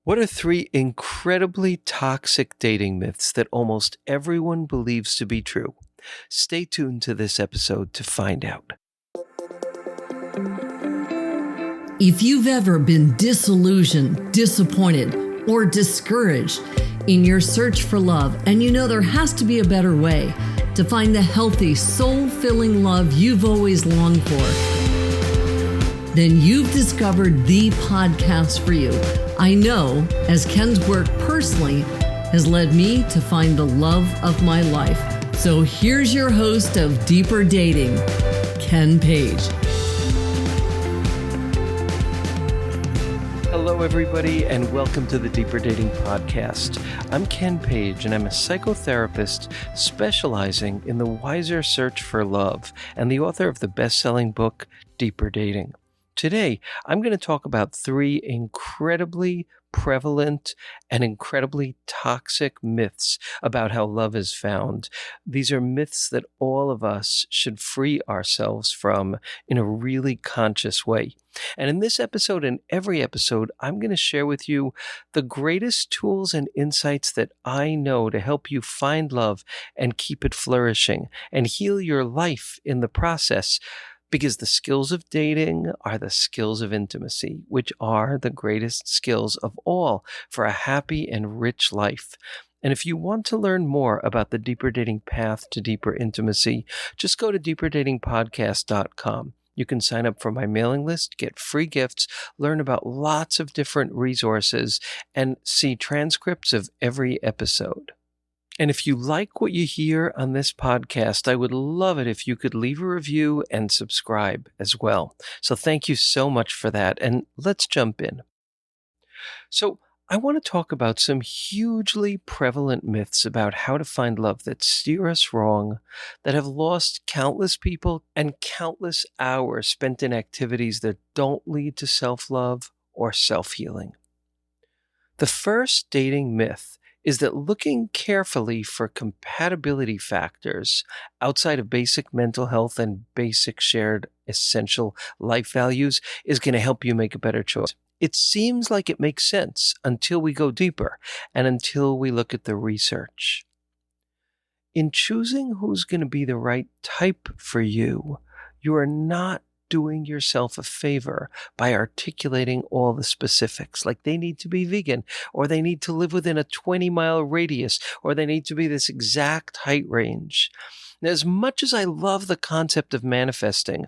What are three incredibly toxic dating myths that almost everyone believes to be true? Stay tuned to this episode to find out. If you've ever been disillusioned, disappointed, or discouraged in your search for love, and you know there has to be a better way to find the healthy, soul-filling love you've always longed for, then you've discovered the podcast for you. I know, as Ken's work personally has led me to find the love of my life. So here's your host of Deeper Dating, Ken Page. Hello, everybody, and welcome to the Deeper Dating Podcast. I'm Ken Page, and I'm a psychotherapist specializing in the wiser search for love and the author of the best-selling book, Deeper Dating. Today, I'm going to talk about three incredibly prevalent and incredibly toxic myths about how love is found. These are myths that all of us should free ourselves from in a really conscious way. And in this episode and every episode, I'm going to share with you the greatest tools and insights that I know to help you find love and keep it flourishing and heal your life in the process. Because the skills of dating are the skills of intimacy, which are the greatest skills of all for a happy and rich life. And if you want to learn more about the Deeper Dating path to deeper intimacy, just go to deeperdatingpodcast.com. You can sign up for my mailing list, get free gifts, learn about lots of different resources, and see transcripts of every episode. And if you like what you hear on this podcast, I would love it if you could leave a review and subscribe as well. So thank you so much for that. And let's jump in. So I want to talk about some hugely prevalent myths about how to find love that steer us wrong, that have lost countless people and countless hours spent in activities that don't lead to self-love or self-healing. The first dating myth is that looking carefully for compatibility factors outside of basic mental health and basic shared essential life values is going to help you make a better choice. It seems like it makes sense until we go deeper and until we look at the research. In choosing who's going to be the right type for you, you are not doing yourself a favor by articulating all the specifics, like they need to be vegan, or they need to live within a 20-mile radius, or they need to be this exact height range. Now, as much as I love the concept of manifesting,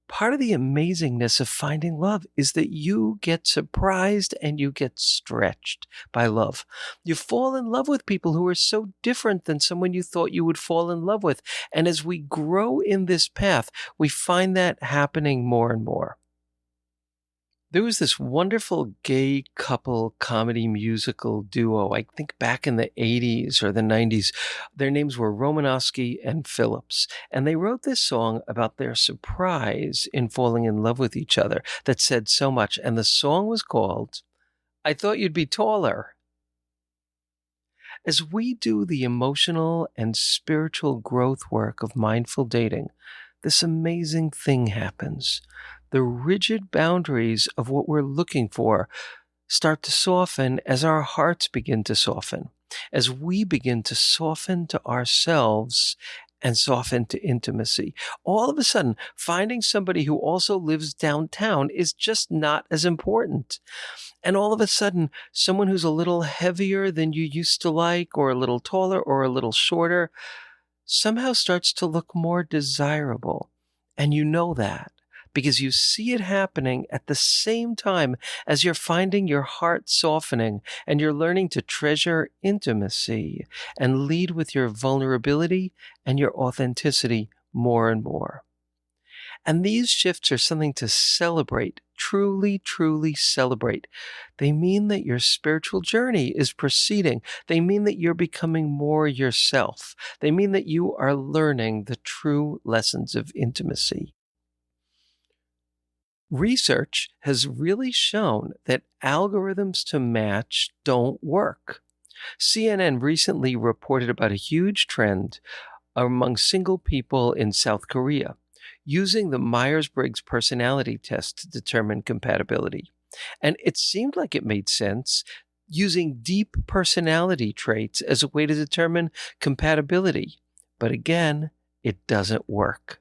part of the amazingness of finding love is that you get surprised and you get stretched by love. You fall in love with people who are so different than someone you thought you would fall in love with. And as we grow in this path, we find that happening more and more. There was this wonderful gay couple comedy musical duo, I think back in the 80s or the 90s. Their names were Romanowski and Phillips. And they wrote this song about their surprise in falling in love with each other that said so much. And the song was called, "I Thought You'd Be Taller." As we do the emotional and spiritual growth work of mindful dating, this amazing thing happens. The rigid boundaries of what we're looking for start to soften as our hearts begin to soften, as we begin to soften to ourselves and soften to intimacy. All of a sudden, finding somebody who also lives downtown is just not as important. And all of a sudden, someone who's a little heavier than you used to like, or a little taller, or a little shorter, somehow starts to look more desirable. And you know that, because you see it happening at the same time as you're finding your heart softening and you're learning to treasure intimacy and lead with your vulnerability and your authenticity more and more. And these shifts are something to celebrate, truly, truly celebrate. They mean that your spiritual journey is proceeding. They mean that you're becoming more yourself. They mean that you are learning the true lessons of intimacy. Research has really shown that algorithms to match don't work. CNN recently reported about a huge trend among single people in South Korea using the Myers-Briggs personality test to determine compatibility. And it seemed like it made sense, using deep personality traits as a way to determine compatibility. But again, it doesn't work.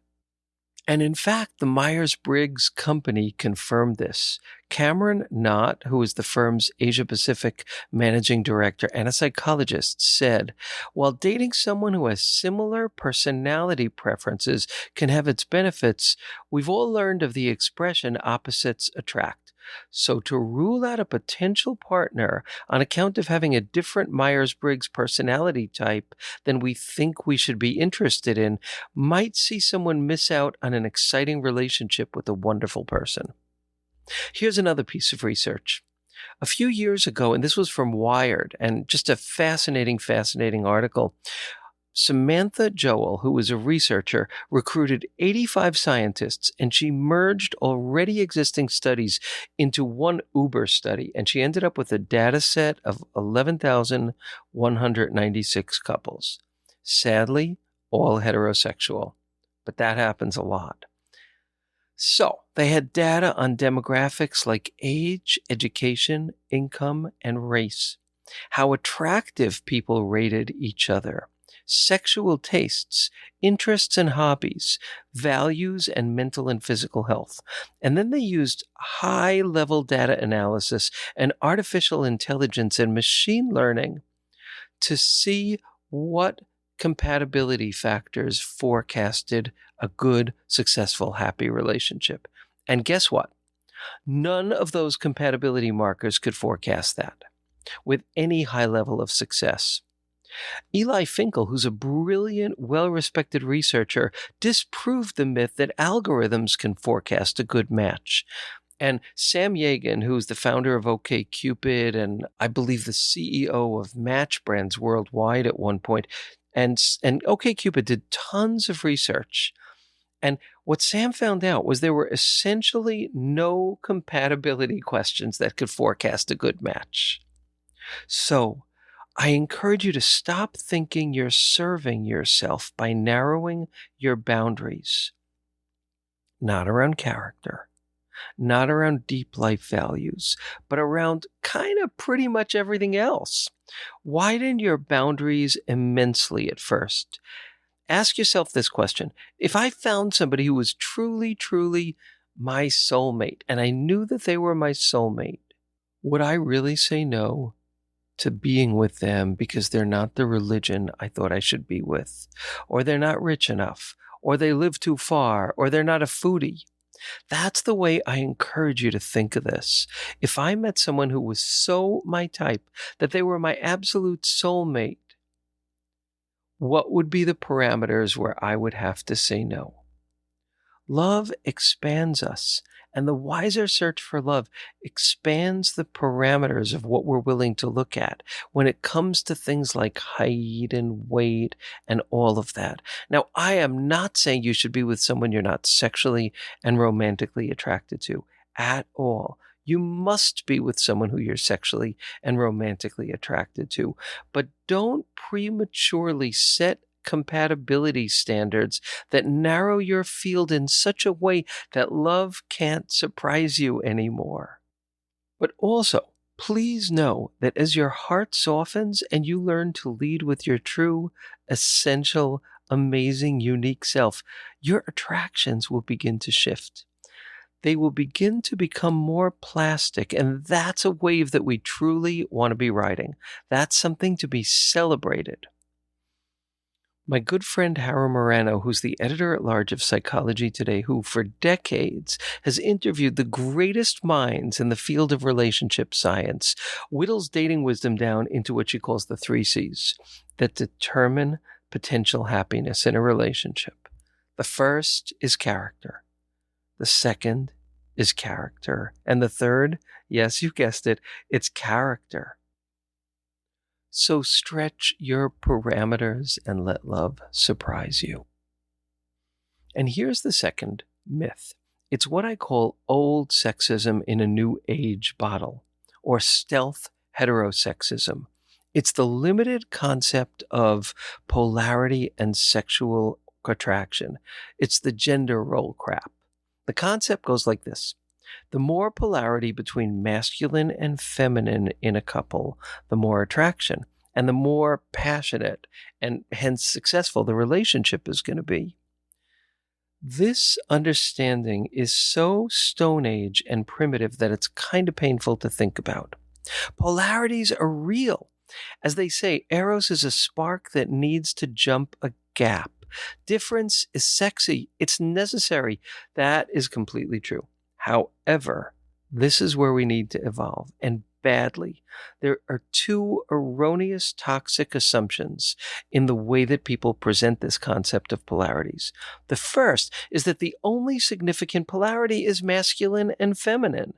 And in fact, the Myers-Briggs company confirmed this. Cameron Knott, who is the firm's Asia-Pacific managing director and a psychologist, said, while dating someone who has similar personality preferences can have its benefits, we've all learned of the expression opposites attract. So to rule out a potential partner on account of having a different Myers-Briggs personality type than we think we should be interested in might see someone miss out on an exciting relationship with a wonderful person. Here's another piece of research. A few years ago, and this was from Wired, and just a fascinating article, Samantha Joel, who was a researcher, recruited 85 scientists, and she merged already existing studies into one Uber study, and she ended up with a data set of 11,196 couples. Sadly, all heterosexual, but that happens a lot. So they had data on demographics like age, education, income, and race, how attractive people rated each other, sexual tastes, interests and hobbies, values, and mental and physical health. And then they used high-level data analysis and artificial intelligence and machine learning to see what compatibility factors forecasted a good, successful, happy relationship. And guess what? None of those compatibility markers could forecast that with any high level of success. Eli Finkel, who's a brilliant, well-respected researcher, disproved the myth that algorithms can forecast a good match. And Sam Yagan, who's the founder of OkCupid and I believe the CEO of Match Brands worldwide at one point, and OkCupid did tons of research. And what Sam found out was there were essentially no compatibility questions that could forecast a good match. So I encourage you to stop thinking you're serving yourself by narrowing your boundaries. Not around character, not around deep life values, but around kind of pretty much everything else. Widen your boundaries immensely at first. Ask yourself this question. If I found somebody who was truly, truly my soulmate, and I knew that they were my soulmate, would I really say no to being with them because they're not the religion I thought I should be with, or they're not rich enough, or they live too far, or they're not a foodie? That's the way I encourage you to think of this. If I met someone who was so my type that they were my absolute soulmate, what would be the parameters where I would have to say no? Love expands us, and the wiser search for love expands the parameters of what we're willing to look at when it comes to things like height and weight and all of that. Now, I am not saying you should be with someone you're not sexually and romantically attracted to at all. You must be with someone who you're sexually and romantically attracted to, but don't prematurely set compatibility standards that narrow your field in such a way that love can't surprise you anymore. But also, please know that as your heart softens and you learn to lead with your true, essential, amazing, unique self, your attractions will begin to shift. They will begin to become more plastic, and that's a wave that we truly want to be riding. That's something to be celebrated. My good friend Hara Morano, who's the editor-at-large of Psychology Today, who for decades has interviewed the greatest minds in the field of relationship science, whittles dating wisdom down into what she calls the 3 C's that determine potential happiness in a relationship. The first is character. The second is character. And the third, yes, you guessed it, it's character. So stretch your parameters and let love surprise you. And here's the second myth. It's what I call old sexism in a new age bottle, or stealth heterosexism. It's the limited concept of polarity and sexual attraction. It's the gender role crap. The concept goes like this. The more polarity between masculine and feminine in a couple, the more attraction and the more passionate and hence successful the relationship is going to be. This understanding is so Stone Age and primitive that it's kind of painful to think about. Polarities are real. As they say, Eros is a spark that needs to jump a gap. Difference is sexy. It's necessary. That is completely true. However, this is where we need to evolve, and badly. There are two erroneous toxic assumptions in the way that people present this concept of polarities. The first is that the only significant polarity is masculine and feminine.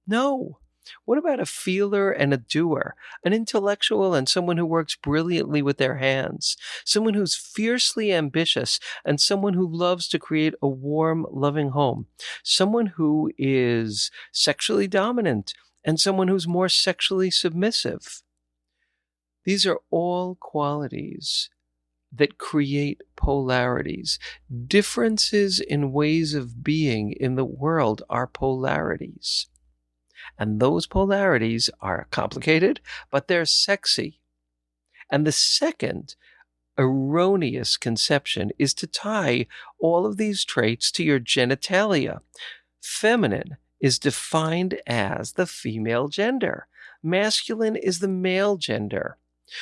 No. What about a feeler and a doer, an intellectual and someone who works brilliantly with their hands, someone who's fiercely ambitious and someone who loves to create a warm, loving home, someone who is sexually dominant and someone who's more sexually submissive? These are all qualities that create polarities. Differences in ways of being in the world are polarities. And those polarities are complicated, but they're sexy. And the second erroneous conception is to tie all of these traits to your genitalia. Feminine is defined as the female gender. Masculine is the male gender.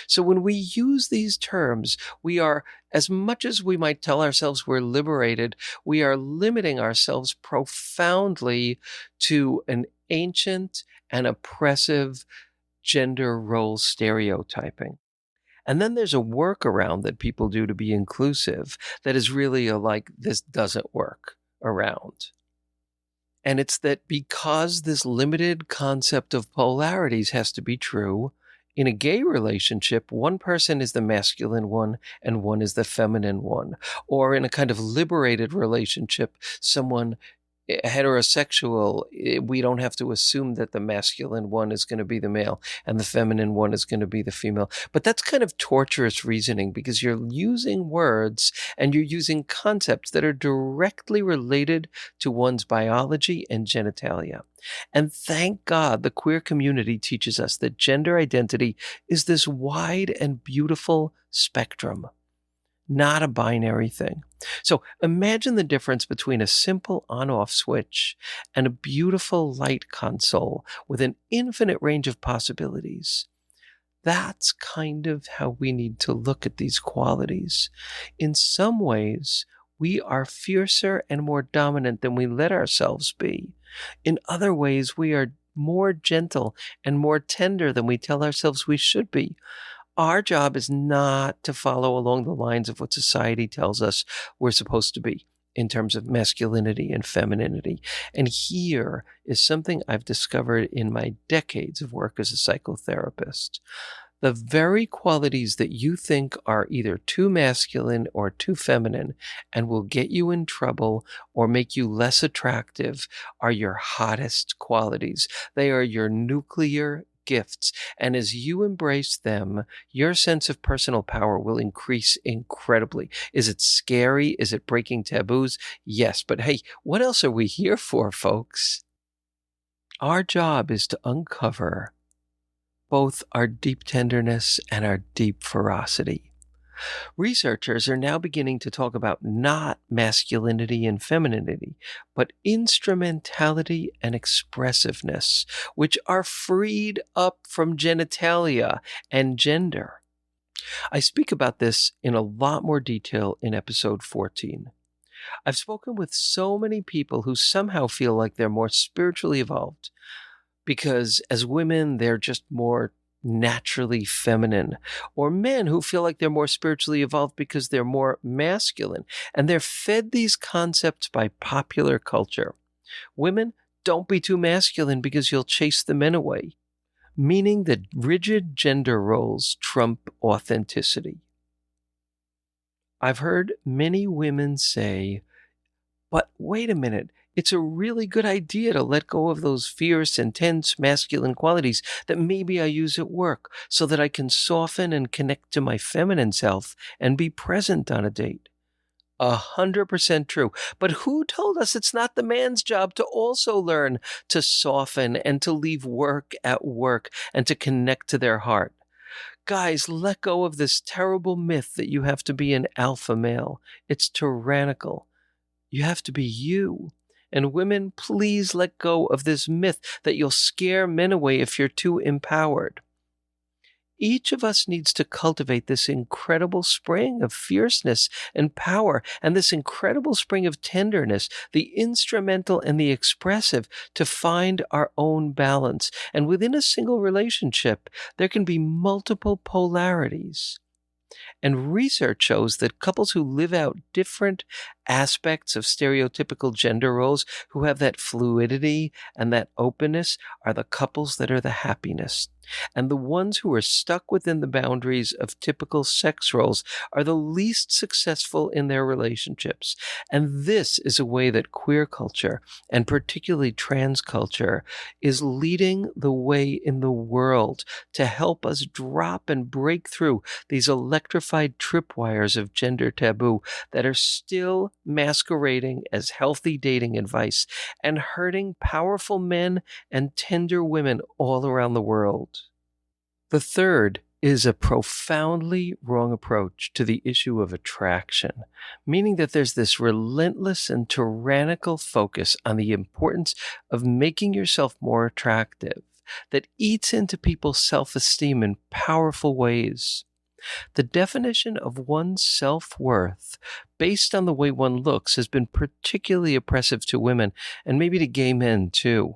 So when we use these terms, we are, as much as we might tell ourselves we're liberated, we are limiting ourselves profoundly to an ancient and oppressive gender role stereotyping. And then there's a workaround that people do to be inclusive that is really this doesn't work around. And it's that because this limited concept of polarities has to be true, in a gay relationship, one person is the masculine one and one is the feminine one. Or in a kind of liberated relationship, someone heterosexual, we don't have to assume that the masculine one is going to be the male and the feminine one is going to be the female. But that's kind of torturous reasoning because you're using words and you're using concepts that are directly related to one's biology and genitalia. And thank God the queer community teaches us that gender identity is this wide and beautiful spectrum, not a binary thing. So imagine the difference between a simple on-off switch and a beautiful light console with an infinite range of possibilities. That's kind of how we need to look at these qualities. In some ways, we are fiercer and more dominant than we let ourselves be. In other ways, we are more gentle and more tender than we tell ourselves we should be. Our job is not to follow along the lines of what society tells us we're supposed to be in terms of masculinity and femininity. And here is something I've discovered in my decades of work as a psychotherapist. The very qualities that you think are either too masculine or too feminine and will get you in trouble or make you less attractive are your hottest qualities. They are your nuclear gifts. And as you embrace them, your sense of personal power will increase incredibly. Is it scary? Is it breaking taboos? Yes. But hey, what else are we here for, folks? Our job is to uncover both our deep tenderness and our deep ferocity. Researchers are now beginning to talk about not masculinity and femininity, but instrumentality and expressiveness, which are freed up from genitalia and gender. I speak about this in a lot more detail in episode 14. I've spoken with so many people who somehow feel like they're more spiritually evolved because as women, they're just more naturally feminine, or men who feel like they're more spiritually evolved because they're more masculine, and they're fed these concepts by popular culture. Women, don't be too masculine because you'll chase the men away, meaning that rigid gender roles trump authenticity. I've heard many women say, but wait a minute, it's a really good idea to let go of those fierce, intense, masculine qualities that maybe I use at work so that I can soften and connect to my feminine self and be present on a date. 100% true. But who told us it's not the man's job to also learn to soften and to leave work at work and to connect to their heart? Guys, let go of this terrible myth that you have to be an alpha male. It's tyrannical. You have to be you. And women, please let go of this myth that you'll scare men away if you're too empowered. Each of us needs to cultivate this incredible spring of fierceness and power, and this incredible spring of tenderness, the instrumental and the expressive, to find our own balance. And within a single relationship, there can be multiple polarities. And research shows that couples who live out different aspects of stereotypical gender roles, who have that fluidity and that openness, are the couples that are the happiest. And the ones who are stuck within the boundaries of typical sex roles are the least successful in their relationships. And this is a way that queer culture, and particularly trans culture, is leading the way in the world to help us drop and break through these electrified tripwires of gender taboo that are still masquerading as healthy dating advice and hurting powerful men and tender women all around the world. The third is a profoundly wrong approach to the issue of attraction, meaning that there's this relentless and tyrannical focus on the importance of making yourself more attractive that eats into people's self-esteem in powerful ways. The definition of one's self-worth based on the way one looks has been particularly oppressive to women and maybe to gay men too.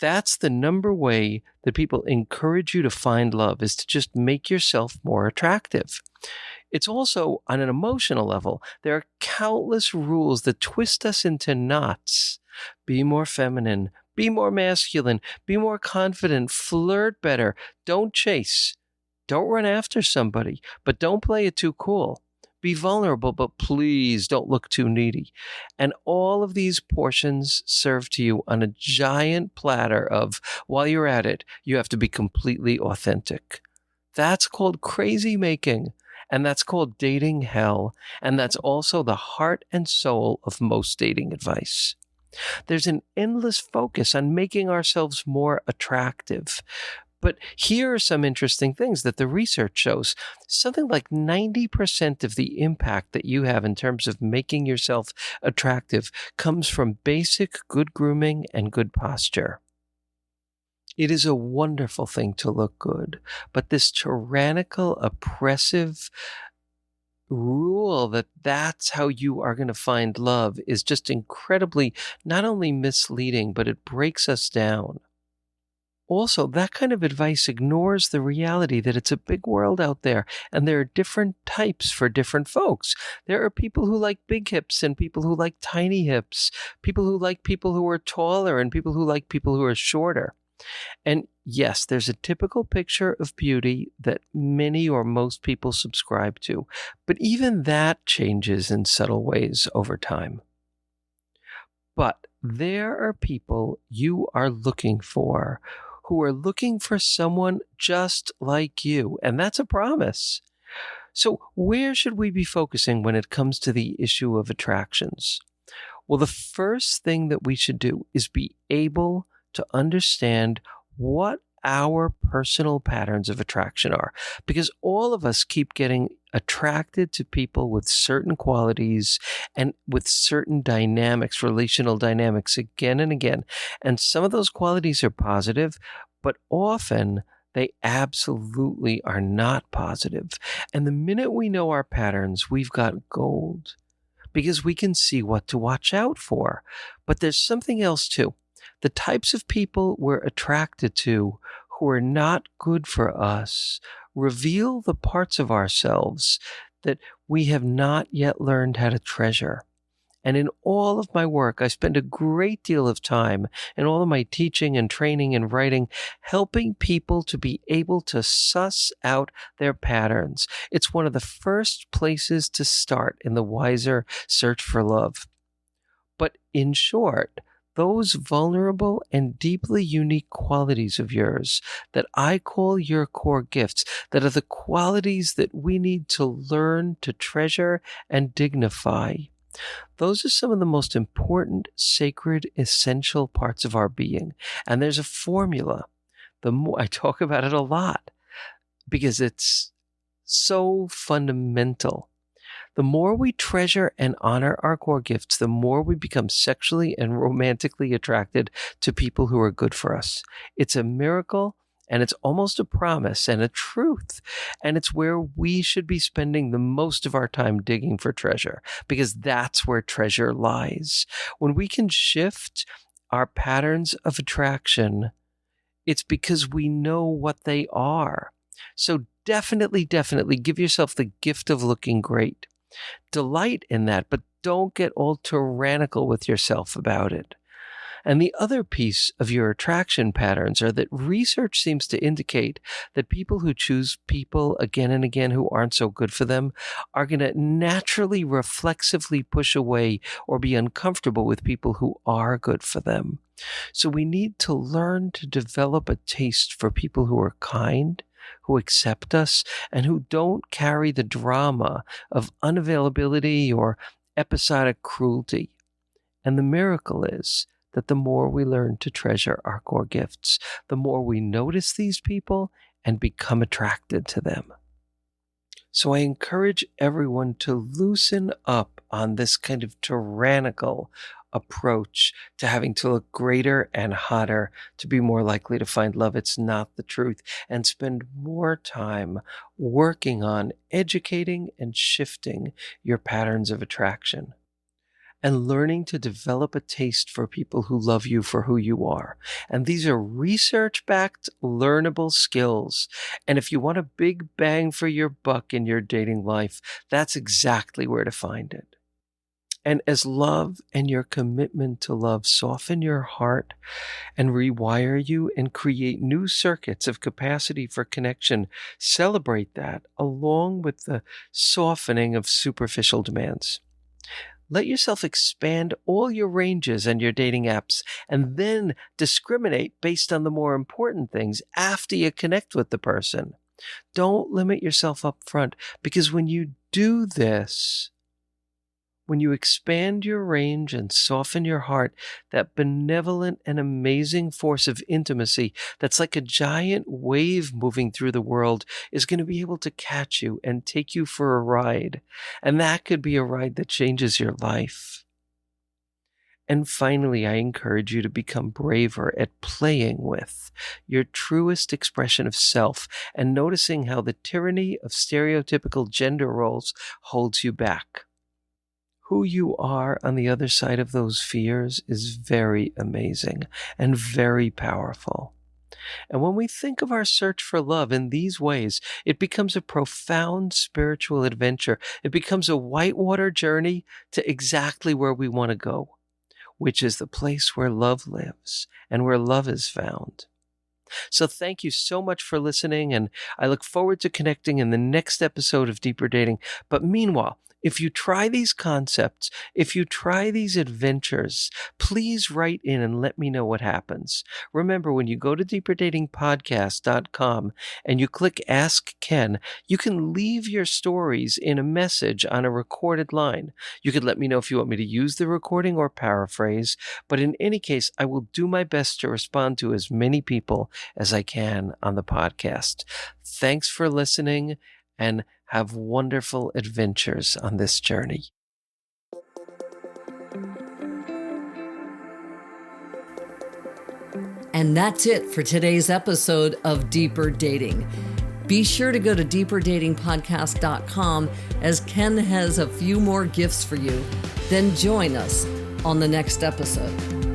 That's the number way that people encourage you to find love, is to just make yourself more attractive. It's also on an emotional level. There are countless rules that twist us into knots. Be more feminine, be more masculine, be more confident, flirt better, don't chase. Don't run after somebody, but don't play it too cool. Be vulnerable, but please don't look too needy. And all of these portions serve to you on a giant platter of, while you're at it, you have to be completely authentic. That's called crazy making, and that's called dating hell, and that's also the heart and soul of most dating advice. There's an endless focus on making ourselves more attractive. But here are some interesting things that the research shows. Something like 90% of the impact that you have in terms of making yourself attractive comes from basic good grooming and good posture. It is a wonderful thing to look good, but this tyrannical, oppressive rule that that's how you are going to find love is just incredibly not only misleading, but it breaks us down. Also, that kind of advice ignores the reality that it's a big world out there, and there are different types for different folks. There are people who like big hips and people who like tiny hips, people who like people who are taller and people who like people who are shorter. And yes, there's a typical picture of beauty that many or most people subscribe to, but even that changes in subtle ways over time. But there are people you are looking for who are looking for someone just like you, and that's a promise. So where should we be focusing when it comes to the issue of attractions? Well, the first thing that we should do is be able to understand what our personal patterns of attraction are, because all of us keep getting attracted to people with certain qualities and with certain dynamics, relational dynamics, again and again. And some of those qualities are positive, but often they absolutely are not positive. And the minute we know our patterns, we've got gold, because we can see what to watch out for. But there's something else too. The types of people we're attracted to who are not good for us reveal the parts of ourselves that we have not yet learned how to treasure. And in all of my work, I spend a great deal of time in all of my teaching and training and writing, helping people to be able to suss out their patterns. It's one of the first places to start in the wiser search for love. But in short, those vulnerable and deeply unique qualities of yours that I call your core gifts, that are the qualities that we need to learn to treasure and dignify. Those are some of the most important, sacred, essential parts of our being. And there's a formula. The more I talk about it a lot because it's so fundamental. The more we treasure and honor our core gifts, the more we become sexually and romantically attracted to people who are good for us. It's a miracle, and it's almost a promise and a truth. And it's where we should be spending the most of our time digging for treasure, because that's where treasure lies. When we can shift our patterns of attraction, it's because we know what they are. So definitely give yourself the gift of looking great. Delight in that, but don't get all tyrannical with yourself about it. And the other piece of your attraction patterns are that research seems to indicate that people who choose people again and again who aren't so good for them are going to naturally, reflexively push away or be uncomfortable with people who are good for them. So we need to learn to develop a taste for people who are kind, who accept us, and who don't carry the drama of unavailability or episodic cruelty. And the miracle is that the more we learn to treasure our core gifts, the more we notice these people and become attracted to them. So I encourage everyone to loosen up on this kind of tyrannical approach to having to look greater and hotter to be more likely to find love. It's not the truth. And spend more time working on educating and shifting your patterns of attraction, and learning to develop a taste for people who love you for who you are. And these are research-backed, learnable skills. And if you want a big bang for your buck in your dating life, that's exactly where to find it. And as love and your commitment to love soften your heart and rewire you and create new circuits of capacity for connection, celebrate that along with the softening of superficial demands. Let yourself expand all your ranges and your dating apps, and then discriminate based on the more important things after you connect with the person. Don't limit yourself up front, because when you do this, when you expand your range and soften your heart, that benevolent and amazing force of intimacy that's like a giant wave moving through the world is going to be able to catch you and take you for a ride. And that could be a ride that changes your life. And finally, I encourage you to become braver at playing with your truest expression of self and noticing how the tyranny of stereotypical gender roles holds you back. Who you are on the other side of those fears is very amazing and very powerful. And when we think of our search for love in these ways, it becomes a profound spiritual adventure. It becomes a whitewater journey to exactly where we want to go, which is the place where love lives and where love is found. So thank you so much for listening, and I look forward to connecting in the next episode of Deeper Dating. But meanwhile, if you try these concepts, if you try these adventures, please write in and let me know what happens. Remember, when you go to deeperdatingpodcast.com and you click Ask Ken, you can leave your stories in a message on a recorded line. You could let me know if you want me to use the recording or paraphrase, but in any case, I will do my best to respond to as many people as I can on the podcast. Thanks for listening, and have wonderful adventures on this journey. And that's it for today's episode of Deeper Dating. Be sure to go to deeperdatingpodcast.com, as Ken has a few more gifts for you. Then join us on the next episode.